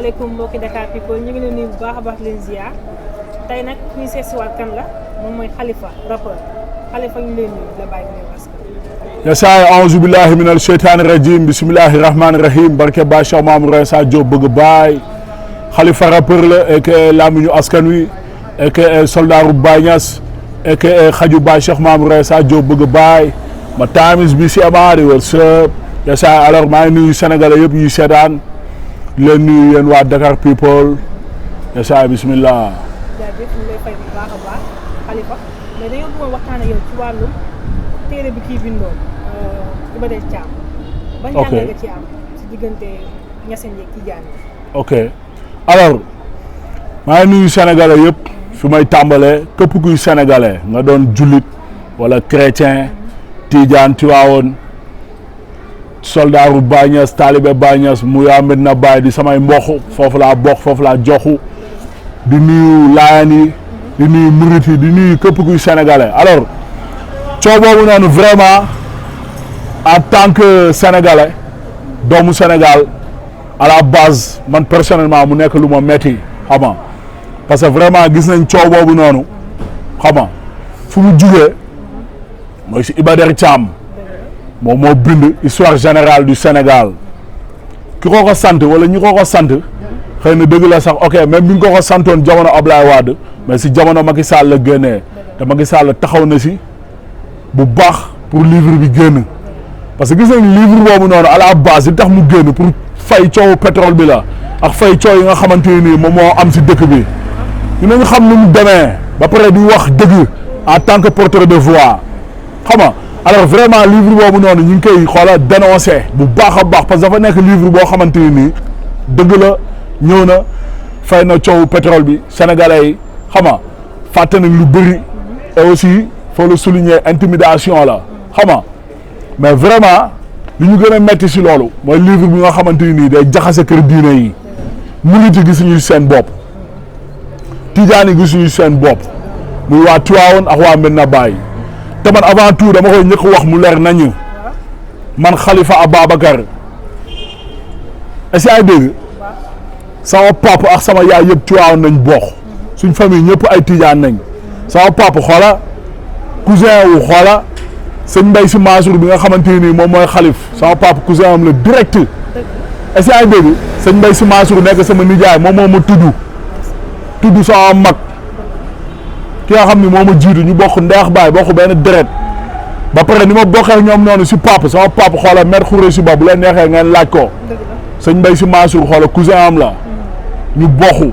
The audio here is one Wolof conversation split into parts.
asalaamaaleykum mbokki Dakar People ñu ngi leen nuyu bu baax a baax leen ziar tey nag ñu seet si waat kan la moom mooy Khalifa rappeur Khalifa ñu leen nuyu la bàyyi nuyu askan yasaay aouzu billahi minal sheytaani rajim bismillahi rahmaani rahim barke ba Cheikh Mamadou Ressa Diop bëgg baay Khalifa rappeur la et que lamiñu askan wi et que soldaaru Baye Niass et que xaju ba Cheikh Mamadou Ressa Diop bëgg baay ma tamis bi si amaari wër sëp yasaay alors maa ngi nuyu sénégalais yëpp yi seetaan leen nuyu yéen waa Dakar People yasaay bismillah jaajëf ñu lay fay bu baax a baax Khalifa mais dañoo bëggoon waxtaan ak yow ci wàllum téere bi kii bindoon Iba Der Thiam. ban jàngat nga ci am ci diggante Niassène yeeg Tidiane. ok alors maa ngi nuyu sénégalais yëpp fi may tàmbalee képp kuy sénégalais nga doon jullit wala chrétien Tidiane Tiwaawoon soldaaru Baye Niass taalibe Baye Niass mu yaa Medina Baye di samay mbokk foofu laa bokk foofu laa joxu di nuyu Laayeen yi di nuyu Murit yi di nuyu képp kuy sénégalais alors coow boobu noonu vraiment en tant que sénégalais doomu Sénégal à la base man personnellement mu nekk lu ma metti xam nga parce que vraiment gis nañ coow boobu noonu xam nga fu mu jugee mooy si Iba Der Thiam moom moo bind histoire générale du Sénégal ki ko sant wala ñi ko sant xëy na dëgg la sax ok même bi ñu ko santoon jamono Ablaye Wade mais si jamono Macky Sall la génnee te Macky Sall taxaw na si bu baax pour livre bi génn parce que gis nañ livre boobu noonu à la base li tax mu génn pour fay coowu pétrole bi la ak fay coow yi nga xamante nii moom moo am si dëkk bi dinañ xam nu mu demee ba pare di wax dëgg en tant que porteur de voix xam nga alors vraiment livre boobu noonu ñu ngi koy xoola dénoncé bu baax a baax parce que dafa nekk livre boo xamante nii dëgg la ñëw na fay na coowu pétrole bi sénégalais yi xam nga fàtte nañ lu bëri et aussi faut le souligner intimidation la xam nga mais vraiment li ñu gën a metti si loolu mooy livre bi nga xamante ni day jaxase kër diine yi murit yi gisuñu seen bopp tijaan yi gisuñu seen bopp muy waa Tiwaawoon ak waa Medina Baye te man avant tout dama koy ñëkk wax mu leer nañu man Khalifa Ababacar est-ce que ay dégg sama papa ak sama yaay yëpp Tiwaawoon nañ bokk suñ famille ñëpp ay tijaan nañ sama papa xoola cousin wu xoola sëñ Mbaye Sy Mansour bi nga xamante nii moom mooy xalif sama papa cousin am la direct est-ce que ay dégg sëñ Mbaye Sy Mansour nekk sama nijaay moom moo ma tudd sama mag ki nga xam ni moo ma jiitu ñu bokk ndeex baay bokk benn deret ba pare ni ma bokkee ñoom noonu si papa sama papa xoola maître Khouré si ba bu leen neexee ngeen laaj ko sëñ Mbaye Sy Mansour xoola cousin am la ñu bokku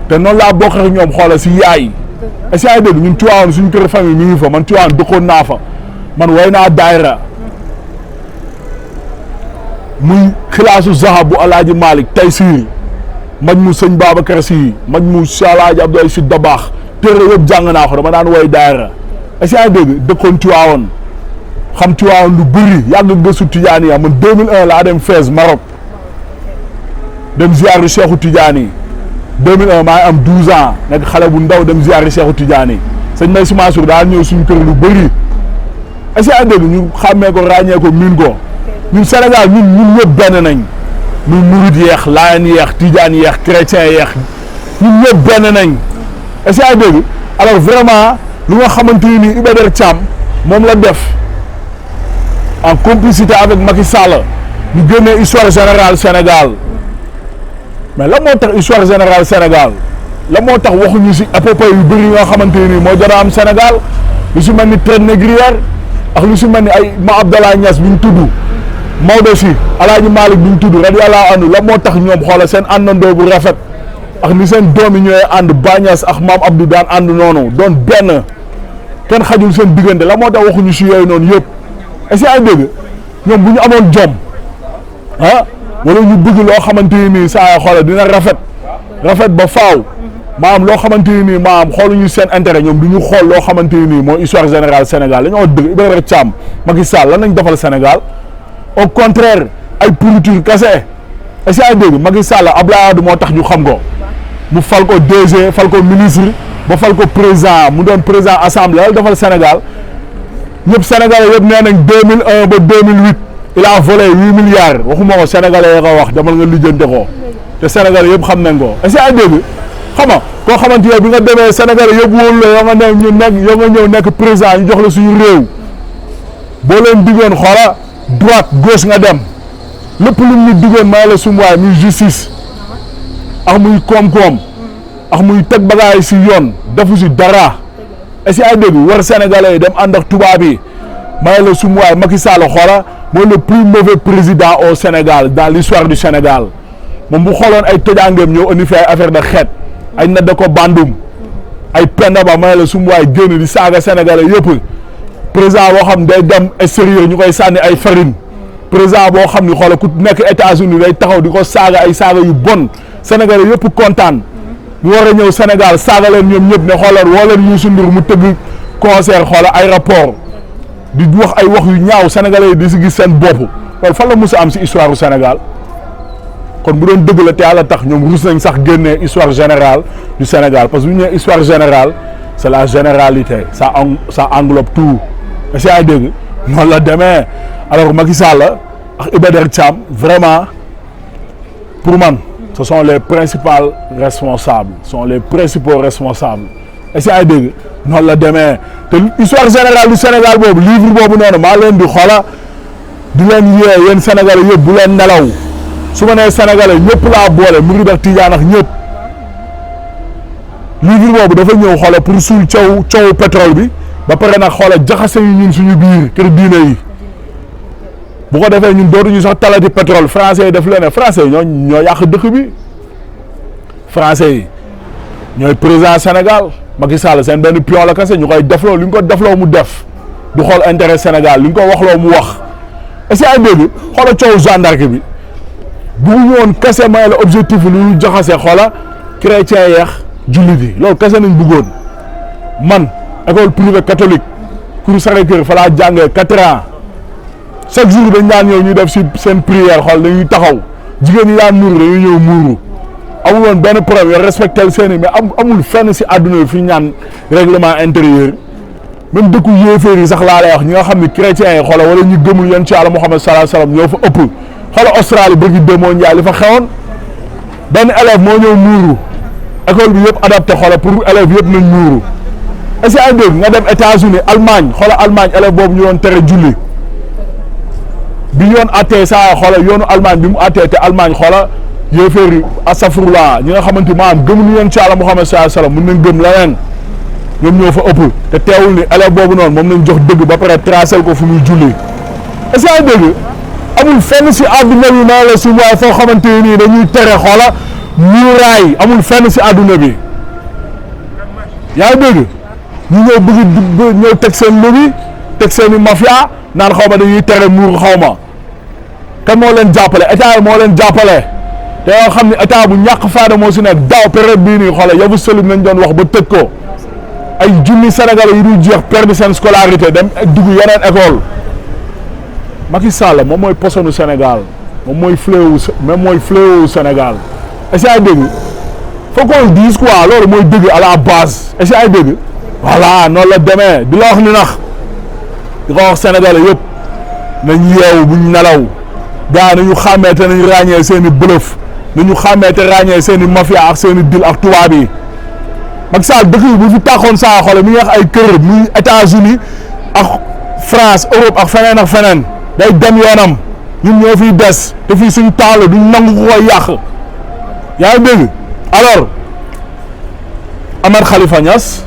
te noonu laa bokkee ñoom xoola si yaay est-ce que ay dégg ñun Tiwaawoon suñu kër famille mi ngi fa man Tiwaawoon dëkkoon naa fa man way naa daayra muy xilaasu zahab bu alaaji Malick tey si maj mu sëñ Babacar Si maj mu si alaaji Abdoulaye Si Dabaax téere yëpp jàng naa ko dama daan way daayra est-ce que ay dégg dëkkoon Tiwaawoon xam Tiwaawoon lu bëri yàgg gëstu Tidiane ya man 2001 laa dem Fès Maroc dem ziaru Cheikhu Tidiane yi 2001 maa ngi am 12 ans nekk xale bu ndaw dem ziaru Cheikhu Tidiane yi sëñ Mbaye Sy Mansour daal ñëw suñu kër lu bëri est-ce que ay dégg ñu xàmmee ko ràññee ko miin ko ñun Sénégal ñun ñëpp benn nañ muy murid yeex Laayeen yeex Tidiane yeex chrétien yeex ñun ñëpp benn nañ est-ce que ay dégg alors vraiment lu nga xamante ni Iba Der Thiam moom la def en complicité avec Macky Sall ñu génnee histoire générale Sénégal mais la moo tax histoire générale Sénégal la moo tax waxuñu si épopée yu bëri nga xamante ni moo jot a am Sénégal lu si mel ni traite négrière ak lu si mel ni ay Ma Abdallah Niass bi ñu tudd Maodo Si Alaaji Malick bi ñu tudd radiyallahu anhu la moo tax ñoom xoola seen àndandoo bu rafet ak ni seen doom yi ñooy ànd Baye Niass ak Maam Abdou daan ànd noonu doon benn kenn xajul seen diggante la moo tax waxuñu si yooyu noonu yëpp est-ce que ay dégg ñoom bu ñu amoon jom ah wala ñu bëgg loo xamante ni saa xoola dina rafet ba faaw maam loo xamante ni maam xooluñu seen intérêt ñoom du ñu xool loo xamante ni mooy histoire générale Sénégal dañoo dëgg Iba Der Thiam Macky Sall lan nañ defal Sénégal au contraire ay pourriture kese est-ce que ay dégg Macky Sall Abdoulaye Wade moo tax ñu xam ko mu fal ko DG fal ko ministre ba fal ko président mu doon président assemblée la defal Sénégal ñëpp Sénégalais yëpp nee nañ 2001 ba 2008 il a volé 8 milliards waxuma ko Sénégalais ya ko wax demal nga lijjante ko te Sénégal yëpp xam nañ ko est-ce que ay dégg xam nga koo xamante ne bi nga demee Sénégal yëpp wóolu la yoo nga ne ñu nekk yoo nga ñëw nekk président ñu jox la suñu réew boo leen diggoon xoola droite gauche nga dem lépp lu ñu diggoon may la sumu waay muy justice ak muy koom-koom ak muy teg bagaay si yoon defu si dara est-ce que ay dégg war Sénégalais yi dem ànd ak tubaab yi may la sumu waay Macky Sall xoola mooy le plus mauvais président au Sénégal dans l'histoire du Sénégal moom bu xooloon ay tojangeem ñëw indi fi ay affaire de xeet ay nadda ko bandum ay penda ba may la sumu waay génn di saaga Sénégalais yëpp président boo xam day dem extérieur ñu koy sànni ay farine président boo xam ni xoola ku nekk États-Unis day taxaw di ko saaga ay saaga yu bon Sénégalais yëpp kontaan mu war a ñëw Sénégal saaga leen ñoom ñëpp ne xoolal woo leen Youssou Ndour mu tëgg concert xoola aéroport di wax ay wax yu ñaaw Sénégalais yi di si gis seen bopp loolu fan la mos a am si histoire du Sénégal kon bu doon dëgg la te yàlla tax ñoom rus nañ sax génnee histoire générale du Sénégal parce que bu ñu nee histoire générale c'est la généralité ça englobe tout est-ce que ay dégg noonu la demee alors Macky Sall ak Iba Der Thiam vraiment pour man ce sont les principaux responsables est-ce que ay dégg noonu la demee te histoire générale du Sénégal boobu livre boobu noonu maa leen di xoola di leen yee yéen Sénégalais yëpp bu leen nelaw su ma nee Sénégalais ñëpp laa boole mu ngi def Tijaan ak ñëpp livre boobu dafa ñëw xoola pour suul coow pétrole bi ba pare nag xoola jaxase yi ñun suñu biir kër diine yi bu ko defee ñun dootuñu sax talati pétrole français yi def leen ne français yi ñoo yàq dëkk bi français yi ñooy président Sénégal Macky Sall seen benn pion la kese ñu koy defloo li ñu ko defloo mu def du xool intérêt Sénégal li ñu ko waxloo mu wax est-ce que ay dégg xoola coow gendarme bi bëgguñu woon kese may la objectif lu ñu jaxase xoola chrétien yeex jullit yi loolu kese nañ bëggoon man école privée catholique Cour Sacré-Cœur fa laa jàngee 4 ans chaque jour dañ daan ñëw ñu def si seen prière xool dañuy taxaw jigéen ñi daan muuru dañuy ñëw muuru amul woon benn problème yoo respecté seen i mais amul fenn si àdduna bi fi ñu ñaan règlement intérieur même dëkku yéeféer yi sax laa lay wax ñi nga xam ne chrétiens yi xoola wala ñu gëmul yoon ci Yàlla Muhammad sallallahu alayhi wasallam ñoo fa ëpp xoola Australie bëgg demoo Njaay li fa xewoon benn élève moo ñëw muuru école bi yëpp adapté xoola pour élèves yëpp nañ muuru est-ce que ay dégg nga dem États-Unis Allemagne xoola Allemagne élève boobu ñu doon tere julli bi yoon attee saa xoola yoonu Allemagne bi mu attee te Allemagne xoola yéeféer yi asafurla ñi nga xamante maanaam gëmuñu yoon ci Yàlla Muhammad sallallahu alayhi wasallam mën nañ gëm leneen ñoom ñoo fa ëpp te teewul ni élève boobu noonu moom nañ jox dëgg ba pare tracé ko fu muy julli est-ce que ay dégg amul fenn si àdduna bi maa la si waaye foo xamante nii dañuy tere xoola muuraay amul fenn si àdduna bi yaa dégg ñu ñëw bëgg ñëw teg seen lobby teg seen i mafia naan xaw ma dañuy tere muur xaw ma kan moo leen jàppale état moo leen jàppale te yoo xam ne état bu ñàkk faada moo si nekk daaw période bii nii xoola yabu sëlim nañ doon wax ba tëj ko ay junni Sénégalais yi dul jeex perdre seen scolarité dem dugg yeneen école Macky Sall moom mooy posonu Sénégal moom mooy fléau Sénégal est-ce que ay dégg faut qu'on dise quoi loolu mooy dëgg à la base est-ce que ay dégg voilà noonu la demee di la wax ni nax di ko wax Sénégalais yëpp nañ yeewu buñ nelaw gaa nañu xàmmee te nañ ràññee seen i bluff nañu xàmmee te ràññee seen i mafia ak seen i deal ak tubaab yi Macky Sall dëkk yi bu fi tàkkoon saa xoole mi ngi wax ay kër muy États-Unis ak France Europe ak feneen day dem yoonam ñun ñoo fiy des te fii suñu temps la duñ nangu ko koy yàq yaa ngi dégg alors Ahmed Khalifa Niass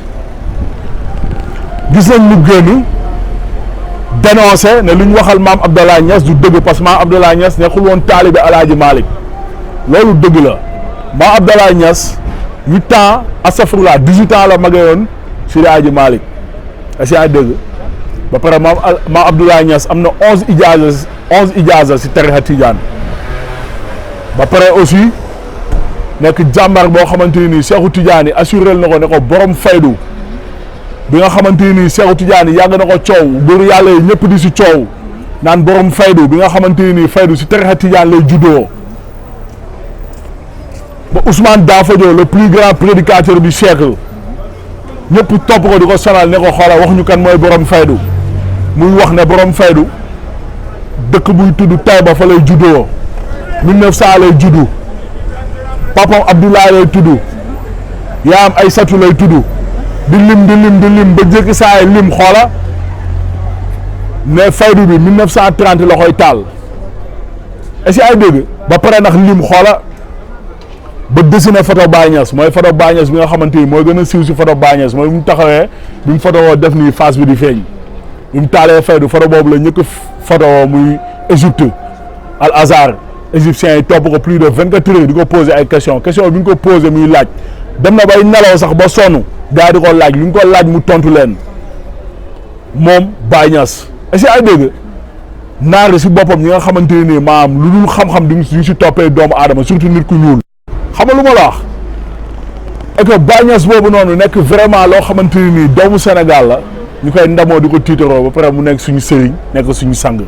gis nañ mu génn dénoncé ne lu ñu waxal maam Abdallah Niass du dëgg parce que maam Abdallah Niass nekkul woon taalibe Alaaji Malick loolu dëgg la maam Abdallah Niass 8 ans astafurlah 18 ans la magee woon si Alaaji Malick est-ce que yaa dégg ba pare maam Abdallah Niass am na 11 ijaaza si tarixa Tijaan ba pare aussi nekk jàmbar boo xamante ni Seexu Tijaan yi assuré na ko ne ko borom faydu bi nga xamante ni Seexu Tijaan yi yàgg na ko coow góor yàlla yi ñëpp di si coow naan borom faydu bi nga xamante ni faydu si tarixa Tijaan lay juddoo ba Ousmane Dafodio le plus grand prédicateur du siècle ñëpp topp ko di ko sonal ne ko xoola wax ñu kan mooy borom faydu muy wax ne borom faydu dëkk buy tudd Taïba fa lay juddoo 1900 lay juddu papam Abdoulaye lay tudd yaayam Aysatu lay tudd di lim ba jékki saa lim xoola ne faydu bi 1930 la koy taal est-ce que ay dégg ba pare ndax lim xoola ba dessiné photo Baye Niass mooy photo Baye Niass bi nga xamante ni mooy gën a siiw si photo Baye Niass mooy bu mu taxawee bi mu photo woo def nii face bi di feeñ bi mu taalee faydu photo boobu la ñëkk photo woo muy Égypte Al Azhar égyptiens yi topp ko plus de 24 heures di ko poser ay question bi ñu ko posé muy laaj dem na bay nelaw sax ba sonn gars yi di ko laaj lu ñu ko laaj mu tontu leen moom Baye Niass est-ce que ay dégg naari si boppam ñi nga xamante ne nii maanaam lu dul xam-xam duñ si toppee doomu aadama surtout nit ku ñuul xam nga lu ma la wax et que Baye Niass boobu noonu nekk vraiment loo xamante ne nii doomu Sénégal la ñu koy ndamoo di ko tiitaroo ba pare mu nekk suñu sëriñ nekk suñu sang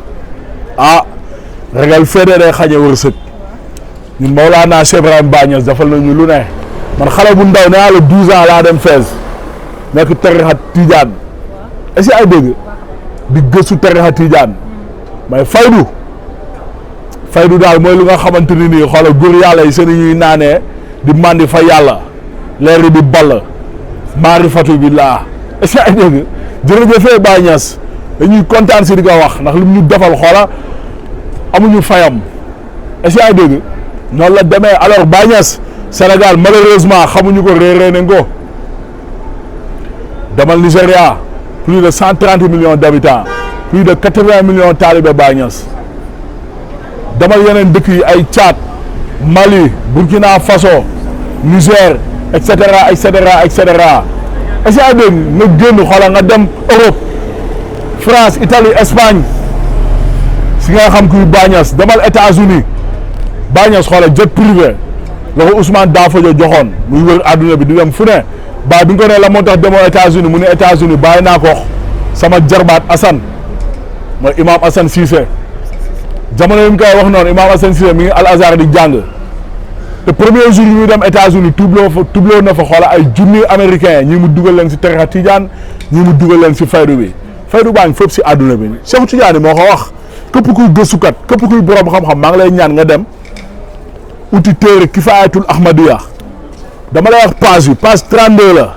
ah regal féedee day xañe wërsëg ñun Mawlana Cheikh Ibrahim Baye Niass defal nañu lu ne man xale bu ndaw nee naa la 12 ans laa dem Fès nekk tarixa Tidiane est-ce que ay dégg di gëstu tarixa Tidiane mais faydu daal mooy lu nga xamante ni nii xoolal góor yàlla yi seen ñuy naanee di mandi fa yàlla leer di ball maarifatu billah est-ce que ay dégg jërëjëfee Baye Niass dañuy kontaan si di ko wax ndax lu ñu defal xoola amuñu fayam est-ce que ay dégg noonu la demee alors Baye Niass Sénégal malheureusement xamuñu ko réeree nañ ko demal Nigéria plus de 130 millions d'habitants plus de 80 millions talibé Baye Niass demal yeneen dëkk yi ay Tchad Mali Burkina Faso Niger et cetera et cetera et cetera est-ce que dégg nga génn xoolal nga dem Europe France Italie Espagne si nga xam kuy Baye Niass demal États-Unis Baye Niass xoolal jet privé la ko Ousmane Dafodio joxoon muy wër àdduna bi di dem fu ne ba bi nga ko ne la moo tax demoo États-Unis mu ne États-Unis bàyyi naa ko sama jarbaat Assane mooy imam Assane Cissé jamono yi mu koy wax noonu imam Assane Cissé mi ngi Al Azhar di jàng te premier jour yi muy dem États-Unis tubloo na fa xoola ay junni américain ñii mu dugal leen si tarixa Tidiane ñii mu dugal leen si faydu bi faydu baa ngi fépp si àdduna bi Cheikh Tidiane moo ko wax képp kuy gëstukat képp kuy borom xam-xam maa ngi lay ñaan nga dem uti téere Kifayatul Ahmadiyya dama lay wax page 32 la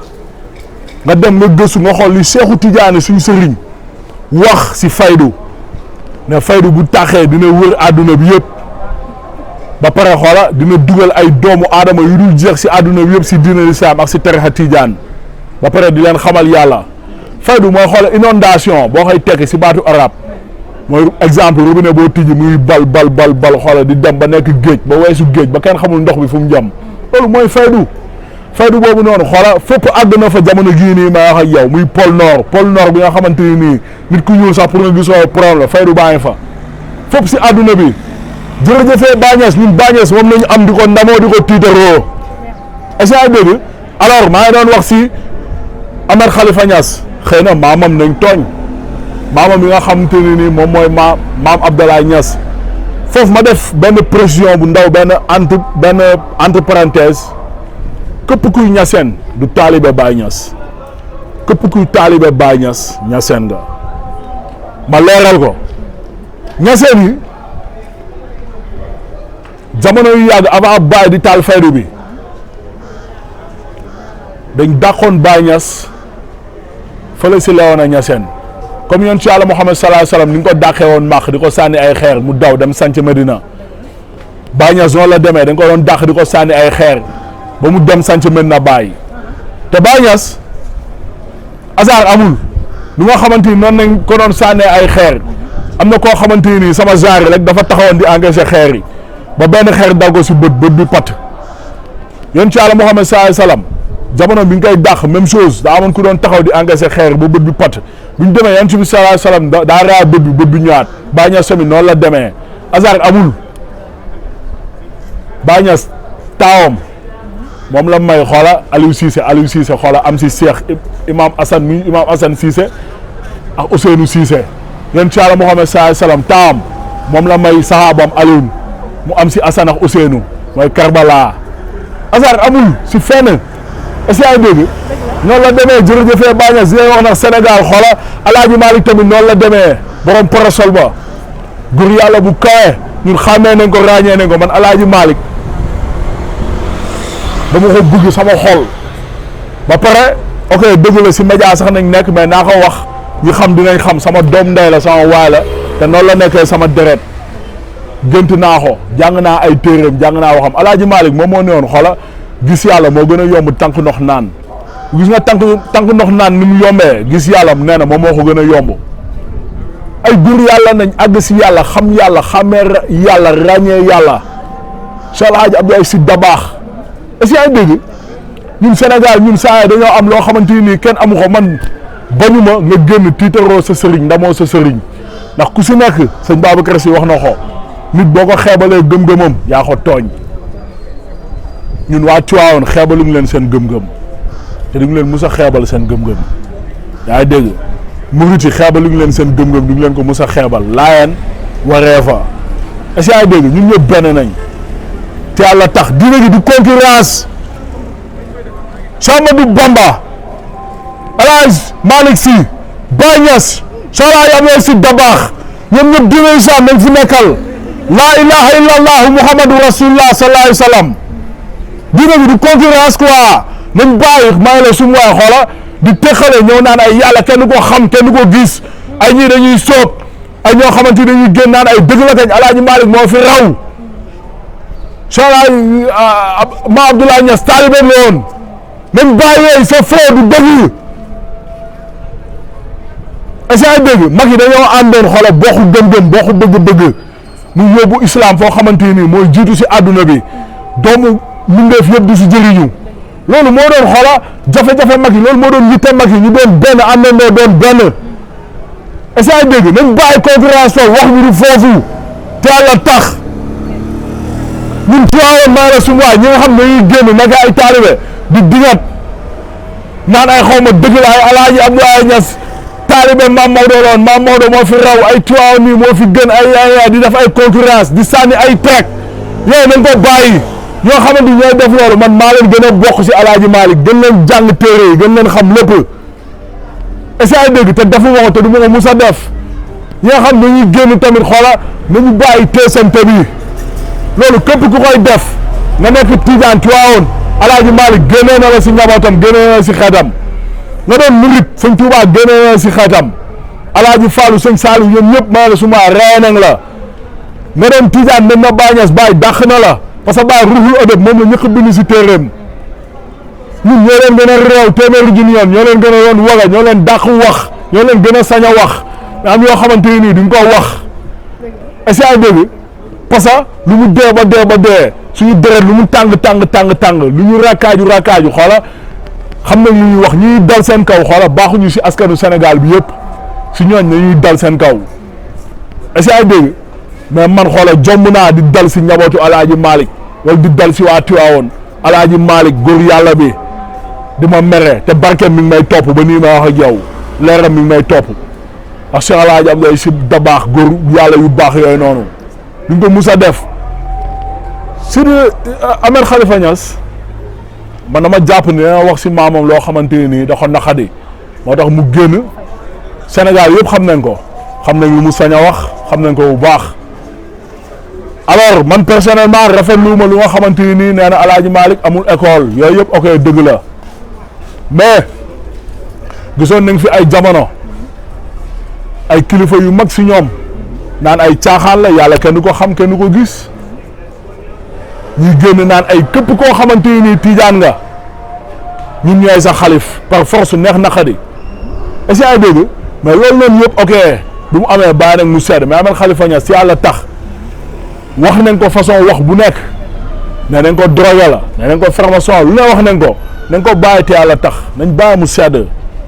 nga dem nga gëstu nga xool li Cheikh Tidiane suñu sëriñ wax si faydu ne faydu bu taxee dina wër àdduna bi yëpp ba pare xoola dina dugal ay doomu aadama yu dul jeex si àdduna bi yëpp si diina lislaam ak si tarixa Tidiane ba pare di leen xamal yàlla faydu mooy xoola inondation boo koy tekki si baatu arab mooy exemple robinet boo tijji muy bal xoola di dem ba nekk géej ba weesu géej ba kenn xamul ndox bi fu mu jëm loolu mooy faydu boobu noonu xoola fépp àgg na fa jamono gii nii may wax ak yow muy pôle nord bi nga xamante ni nii nit ku ñuul sax pour nga gisoo problème la faydu baa ngi fa fépp si àdduna bi jërëjëfee Baye Niass ñun Baye Niass moom lañu am di ko ndamoo di ko tiitaroo est-ce que dégg alors maa ngi doon wax si Ahmed Khalifa Niass xëy na maamam nañ tooñ maamam yi nga xamante ne nii moom mooy maam Abdoulaye Niass foofu ma def benn précision bu ndaw benn entre parenthèse képp kuy ñaseen du taalibe Baye Niass képp kuy taalibe Baye Niass ñaseen nga ma leeral ko ñaseen yi jamono yu yàgg avant Baye di taal faydu bi dañ dàqoon Baye Niass fële si Léona Niassène comme yoon ci Yàlla Muhammad sallallahu alayhi wasallam ni nga ko dàqee woon màq di ko sànni ay xeer mu daw dem sanc Medina Baye Niass noonu la demee dañ ko doon dàq di ko sànni ay xeer ba mu dem sanc Medina Baye te Baye Niass hasard amul lu nga xamante ni noonu nañ ko doon sànnee ay xeer am na koo xamante ni sama genre rek dafa taxawoon di encaisser xeer yi ba benn xeer dal ko si bët bi pat yoon ci Yàlla Muhammad sallallahu alayhi wasallam jamono bi nga koy dàq même chose daa amoon ku doon taxaw di encaisser xeer ba bët bi pat bu ñu demee yonent bi sallallahu alayhi wasallam daa raa bët bi ñëwaat Baye Niass tamit noonu la demee hasard amul Baye Niass taawam moom la may xoola Aliou Cissé xoola am si Cheikh imam Assane Cissé ak Ousseynou Cissé yonent ci Yàlla Muhammad sallallahu alayhi wasallam taawam moom la may sahabam Aliou mu am si Assane ak Ousseynou mooy Karbala hasard amul si fenn est-ce que ay dégg noonu la demee jërëjëfee Baye Niass wax nag Sénégal xoola Alaaji Malick tamit noonu la demee borom parasol ba góor yàlla bu kawe ñun xàmmee nañ ko ràññee nañ ko man Alaaji Malick dama ko bëgg sama xol ba pare ok dëgg la si média sax nañ nekk mais naa ko wax ñi xam dinañ xam sama doom ndey la sama waay la te noonu la nekkee sama deret gënt naa ko jàng naa ay téeréem jàng naa waxam Alaaji Malick moom moo ne woon xoola gis yàlla moo gën a yomb tànk ndox naan gis nga tànk ndox naan ni mu yombee gis yàlla nee na moom moo ko gën a yomb ay dur yàlla nañ àgg si yàlla xam yàlla xamee yàlla ràññee yàlla Cheikh El Hadj Abdoulaye Sy Dabakh est-ce que yaa ngi dégg ñun Sénégal ñun saa dañoo am loo xamante ni kenn amu ko man bañuma nga génn tiitaroo sa sëriñ ndamoo sa sëriñ ndax ku si nekk sëñ Babacar Sy wax na ko nit boo ko xeebalee gëm-gëmam yaa ko tooñ ñun waa Tivaouane xeebaluñu leen seen gëm-gëm te duñu leen mus a xeebal seen gëm-gëm yaa ngi dégg murit yi xeebaluñu leen seen gëm-gëm duñu leen ko mus a xeebal laayeen waree fa est-ce que yaa ngi dégg ñun ñëpp benn nañ te yàlla tax diine gi di concurrence Cheikh Ahmadou Bamba El Hadj Malick Sy Baye Niass Cheikh El Hadj Abdoulaye Sy Dabakh ñoom ñëpp diine islam nañ fi nekkal laa ilaha illallah muhammadu rasulullah sallallahu alayhi wa sallam diine gi di concurrence quoi nañ bàyyi maa ngi la su ma xoola di teqale ñëw naan ay yàlla kenn ko xam kenn ko gis ay ñii dañuy sóob ay ñoo xamante ni dañuy génn naan ay dëgg la kañ El Hadj Malick moo fi raw Cheikh El Hadj Ma Abdoulaye Niass taalibe la woon nañ bàyyi sa foo du dëgg est-ce que dëgg mag yi dañoo àndoon xoola bokku gëm-gëm bokku bëgg-bëgg mu yóbbu islam foo xamante ni mooy jiitu si àdduna bi doomu mbindeef yëpp di si jëriñu loolu moo doon xoola jafe-jafe mag yi loolu moo doon yitte mag yi ñu doon benn àndandoo doon benn est-ce que dëgg nañ bàyyi concurrence wax bi du foofu te yàlla tax ñun Tivaouane maa la sumu waay ñi nga xam ne dañuy génn naka ay taalibe di dingat naan ay xaw ma dëgg la ay Alaaji Abdoulaye Niass taalibe Maam Maodo loon Maam Maodo moo fi raw ay Tivaouane nii moo fi gën ay di def ay concurrence di sànni ay peeg yooyu nañ ko bàyyi ñoo xamante ni ñooy def loolu man maa leen gën a bokk si Alaaji Malick gën leen jàng téere yi gën leen xam lépp est-ce que ay dégg te defu ma ko te du ma ko mus a def ñi nga xam dañuy génn tamit xoola nañu bàyyi teesante bi loolu képp ku koy def nga nekk Tijaan Tivaouane Alaaji Malick génnee na la si njabootam génnee na la si xeetam nga doon murit sëñ Touba génnee na la si xeetam Alaaji Fallou sëñ Saliou ñoom ñëpp maa la suma ree nañ la nga doon Tijaan dem na Baye Niass Baye dàq na la parce que Baye ruuxul ëdëb moom la ñëkk bind si téeréem ñun ñoo leen gën a réew téeméeri junni yoon ñoo leen gën a yoon waga ñoo leen dàq wax ñoo leen gën a sañ a wax mais am yoo xamante ni duñ ko wax est-ce que dégg parce que lu mu dee ba dee suñu deret lu mu tàng lu ñu rakkaaju xoola xam nañ lu ñuy wax ñuy dal seen kaw xoola baaxuñu si askanu Sénégal bi yëpp si ñooñ nañuy dal seen kaw est-ce que dégg mais man xoola jomb naa di dal si njabootu Alaaji Malick wala di dal si waa Tivaouane Alaaji Malick góor yàlla bi di ma mere te barkeem mi ngi may topp ba nii ma wax ak yow leeram mi ngi may topp ak Cheikh El Hadj Abdoulaye Sy Dabakh góor yàlla yu baax yooyu noonu duñ ko mus a def si Ahmed Khalifa Niass man dama jàpp ne dana wax si maamam loo xamante ne nii da ko naqadi moo tax mu génn Sénégal yëpp xam nañ ko xam nañ lu mu sañ a wax xam nañ ko bu baax alors man personnellement rafetlu ma lu nga xamante ni nii nee na Alaaji Malick amul école yooyu yëpp ok dëgg la mais gisoon nañ fi ay jamono ay kilifa yu mag si ñoom naan ay caaxaan la yàlla kenn du ko xam kenn du ko gis ñuy génn naan ay képp koo xamante ni nii tiijaan nga ñun ñooy sa xalif par force neex naqadi est-ce que ay dégg mais loolu noonu yëpp ok du mu amee bàyyi nag mu sedd mais Ahmed Khalifa Niass si yàlla tax wax nañ ko façon wax bu nekk nee nañ ko drogue la nee nañ ko formation lu ne wax nañ ko nañ ko bàyyi te yàlla tax nañ bàyyi mu sedd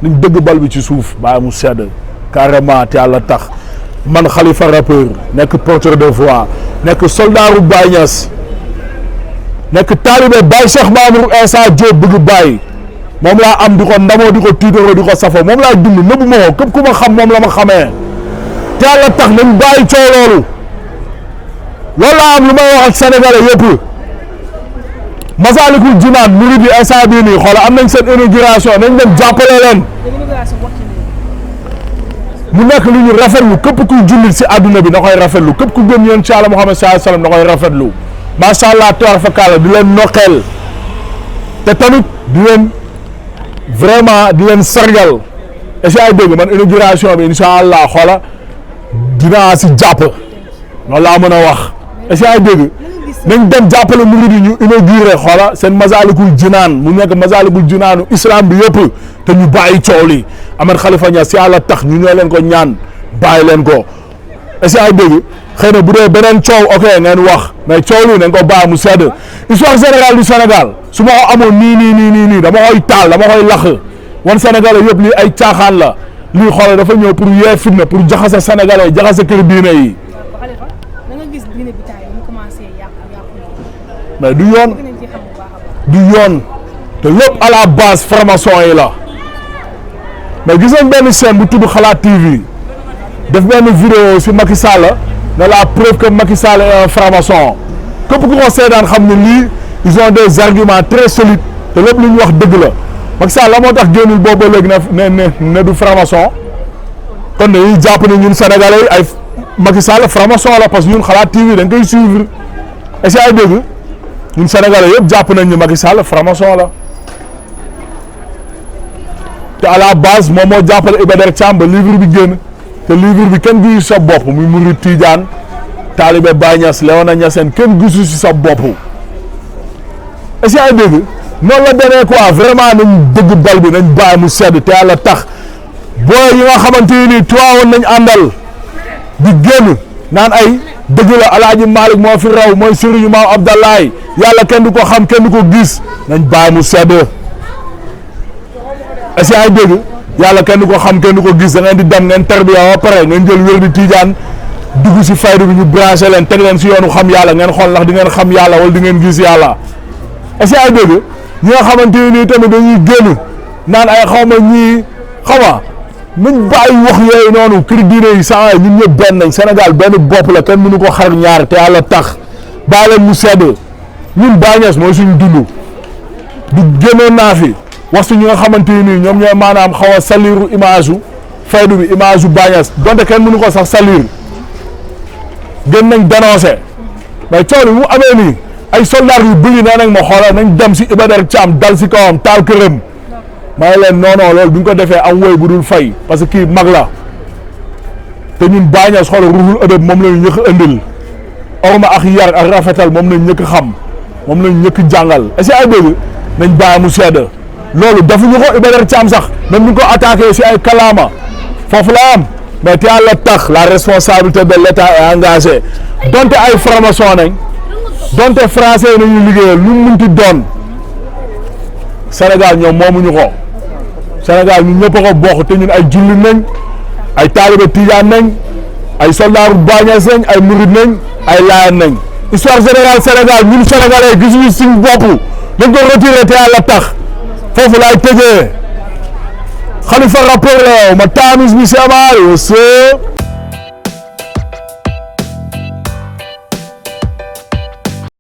nañ dëgg bal bi ci suuf bàyyi mu sedd carrément te yàlla tax man Khalifa rappeur nekk porteur de voix nekk soldaaru Baye Niass nekk taalibe Baye Cheikh Mamour Insa Diop bëgg Baye moom laa am di ko ndamoo di ko tiitaroo di ko safoo moom laa dund nëbbu ma ko képp ku ma xam moom la ma xamee te yàlla tax nañ bàyyi coow loolu laa am lu may wax ak sénégalais yëpp Masaalikul Jinaan murid yi instant bii nii xoolal am nañ seen inauguration nañ dem jàppale leen mu nekk lu ñu rafetlu képp kuy jullit si àdduna bi na koy rafetlu képp ku gëm yéen ci Yàlla Muhammad sallallahu alayhi wa sallam na koy rafetlu macha allah tabaaraka fa kaala di leen noqeel te tamit di leen vraiment di leen sargal est-ce que ay dégg man inauguration bi incha allah xoola dinaa si jàpp loolu laa mën a wax est-ce que ay dégg nañ dem jàppale murid yi ñu inauguré xoola seen Masaalikul Jinaan mu nekk Masaalikul Jinaanu islam bi yëpp te ñu bàyyi coow li Ahmed Khalifa Niass si yàlla tax ñu ñoo leen ko ñaan bàyyi leen ko est-ce que ay dégg xëy na bu dee beneen coow ok ngeen wax mais coow li nañ ko bàyyi mu sedd histoire générale du Sénégal su ma ko amoon nii dama koy taal dama koy lax wan Sénégalais yëpp lii ay caaxaan la lii xoolal dafa ñëw pour yee fitna pour jaxase Sénégalais jaxase kër diine yi. Khalifa da nga gis diine bi taay mu commencé yàqu mais du yoon du yoon te lépp à la base formation yi la mais gis nañ benn chaîne bu tudd Xalaat TV def benn vidéo si Macky Sall ne la preuve que Macky Sall est un franc-maçon képp ku ko seedaan xam ne lii ils ont des arguments très solides te lépp lu ñu wax dëgg la Macky Sall la moo tax génnul boobu ba léegi ne du franc-maçon kon dañuy jàpp ne ñun Sénégalais yi ay Macky Sall franc-maçon la parce que ñun Xalaat TV dañ koy suivre est-ce que ay dégg ñun Sénégalais yëpp jàpp nañ ni Macky Sall franc-maçon la te à la base moom moo jàppale Iba Der Thiam ba livre bi génn te livre bi kenn gisu sa bopp muy Mouride Tidiane Talibé Baye Niass Léona Niassène kenn gisu si sa bopp est-ce que ay dégg noonu la demee quoi vraiment nañ dëgg bal bi nañ bàyyi mu sedd te yàlla tax booy yi nga xamante ni tuwaawoon nañ àndal di génn naan ay dëgg la Alaaji Malick moo fi raw mooy Serigne Maam Abdallahi yàlla kenn du ko xam kenn du ko gis nañ bàyyi mu sedd est-ce que ay dégg yàlla kenn du ko xam kenn du ko gis da ngeen di dem ngeen tarbiya ba pare ngeen jël wér di Tidiane dugg si faydu bi ñu branché leen teg leen si yoonu xam yàlla ngeen xool ndax di ngeen xam yàlla wala di ngeen gis yàlla est-ce que ay dégg ñi nga xamante ni tamit dañuy génn naan ay xaw ma ñii xaw ma nañ bàyyi wax yooyu noonu kër diine yi saa ñun ñëpp benn nañ Sénégal benn bopp la kenn mënu ko xar ñaar te yàlla tax bàyyi leen mu sedd ñun Baye Niass mooy suñu dund du génnoon naa fi wax suñu nga xamante ni ñoom ñooy maanaam xaw a saliru image u faydu bi image u Baye Niass donte kenn mënu ko sax salir gën nañ dénoncé mais coow li mu amee nii ay soldats yu bëri nee nañ ma xoolal nañ dem si Iba Der Thiam dal si kawam taal këram ma ne leen non loolu duñ ko defee am woy bu dul fay parce que kii mag la te ñun Baye Niass xoolal ruhul ëdëb moom lañu ñëkk a indil orma ak yar ak rafetal moom lañ ñëkk xam moom lañ ñëkk jàngal est-ce que ay dégg nañ bàyyi mu sedd loolu defuñu ko Iba Der Thiam sax même ñu ko attaqué si ay kalaama foofu la am mais te yàlla tax la responsabilité de l'État est engagée donte ay franc-maçon nañ donte français yi nañu liggéeyal lu mu munti doon Sénégal ñoom moomuñu ko Sénégal ñun ñëpp a ko bokk te ñun ay jullit nañ ay taalibe Tijaan nañ ay soldaaru Baay Ñas nañ ay murid nañ ay laayeen nañ histoire générale Sénégal ñun sénégalais gisuñu suñu bopp dañ ko retiré te yàlla tax foofu laay tëjee Khalifa rappeur la ma taamis bi semaal